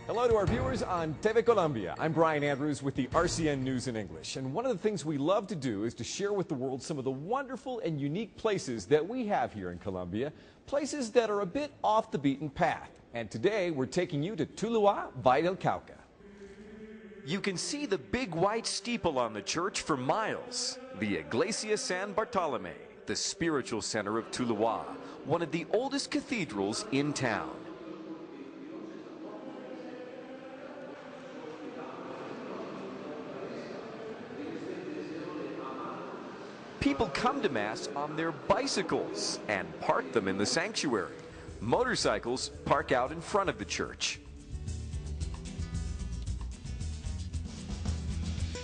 Hello to our viewers on TV Colombia. I'm Brian Andrews with the RCN News in English. And one of the things we love to do is to share with the world some of the wonderful and unique places that we have here in Colombia, places that are a bit off the beaten path. And today we're taking you to Tuluá, Valle del Cauca. You can see the big white steeple on the church for miles. The Iglesia San Bartolome, the spiritual center of Tuluá, one of the oldest cathedrals in town. People come to Mass on their bicycles and park them in the sanctuary. Motorcycles park out in front of the church.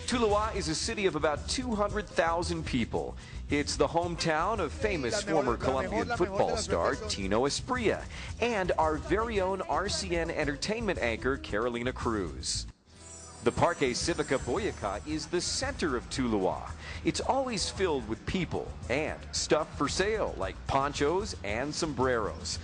Tuluá is a city of about 200,000 people. It's the hometown of famous former Colombian football star Tino Asprilla and our very own RCN entertainment anchor Carolina Cruz. The Parque Cívica Boyacá is the center of Tuluá. It's always filled with people and stuff for sale like ponchos and sombreros.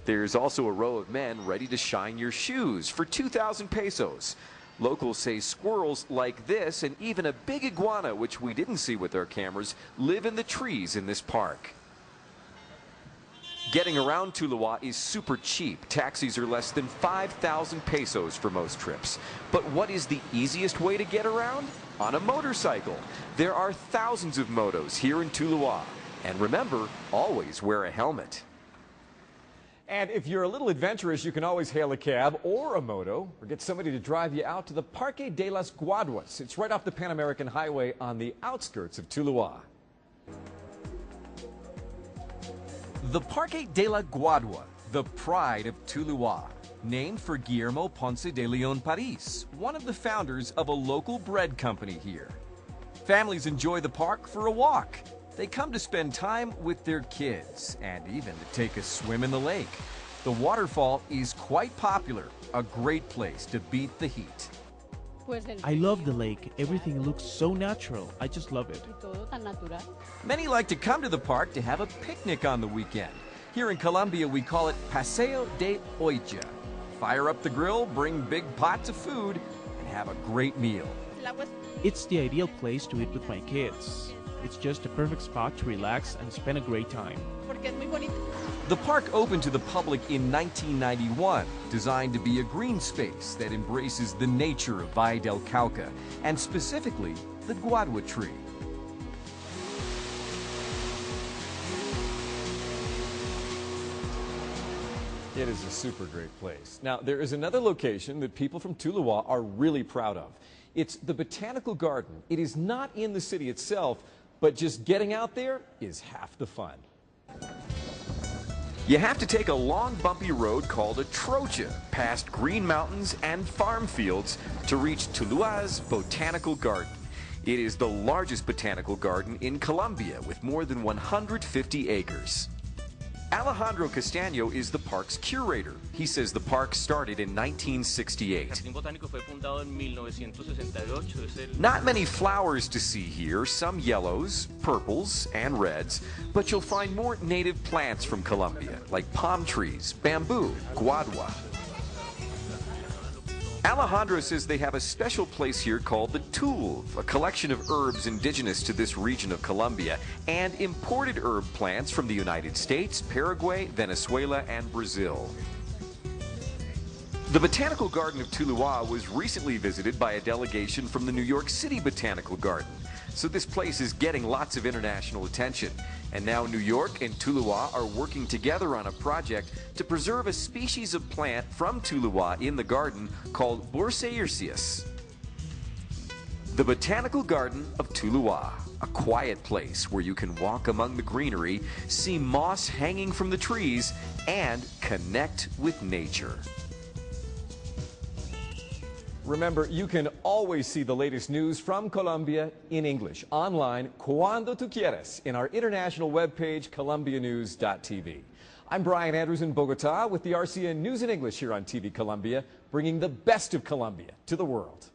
There's also a row of men ready to shine your shoes for 2,000 pesos. Locals say squirrels like this and even a big iguana, which we didn't see with our cameras, live in the trees in this park. Getting around Tuluá is super cheap. Taxis are less than 5,000 pesos for most trips. But what is the easiest way to get around? On a motorcycle. There are thousands of motos here in Tuluá. And remember, always wear a helmet. And if you're a little adventurous, you can always hail a cab or a moto or get somebody to drive you out to the Parque de las Guaduas. It's right off the Pan American Highway on the outskirts of Tuluá. The Parque de la Guadua, the pride of Tuluá, named for Guillermo Ponce de León París, one of the founders of a local bread company here. Families enjoy the park for a walk. They come to spend time with their kids and even to take a swim in the lake. The waterfall is quite popular, a great place to beat the heat. I love the lake. Everything looks so natural. I just love it. Many like to come to the park to have a picnic on the weekend. Here in Colombia, we call it Paseo de Olla. Fire up the grill, bring big pots of food, and have a great meal. It's the ideal place to eat with my kids. It's just a perfect spot to relax and spend a great time. The park opened to the public in 1991, designed to be a green space that embraces the nature of Valle del Cauca, and specifically the guadua tree. It is a super great place. Now, there is another location that people from Tuluá are really proud of. It's the Botanical Garden. It is not in the city itself, but just getting out there is half the fun. You have to take a long, bumpy road called a trocha, past green mountains and farm fields to reach Tuluá's Botanical Garden. It is the largest botanical garden in Colombia with more than 150 acres. Alejandro Castaño is the park's curator. He says the park started in 1968. Not many flowers to see here, some yellows, purples, and reds, but you'll find more native plants from Colombia, like palm trees, bamboo, guadua. Alejandro says they have a special place here called the Tulv, a collection of herbs indigenous to this region of Colombia, and imported herb plants from the United States, Paraguay, Venezuela, and Brazil. The Botanical Garden of Tuluá was recently visited by a delegation from the New York City Botanical Garden. So this place is getting lots of international attention. And now New York and Tuluá are working together on a project to preserve a species of plant from Tuluá in the garden called Borsaercius. The Botanical Garden of Tuluá, a quiet place where you can walk among the greenery, see moss hanging from the trees, and connect with nature. Remember, you can always see the latest news from Colombia in English online cuando tú quieres in our international webpage colombianews.tv. I'm Brian Andrews in Bogota with the RCN News in English here on TV Colombia, bringing the best of Colombia to the world.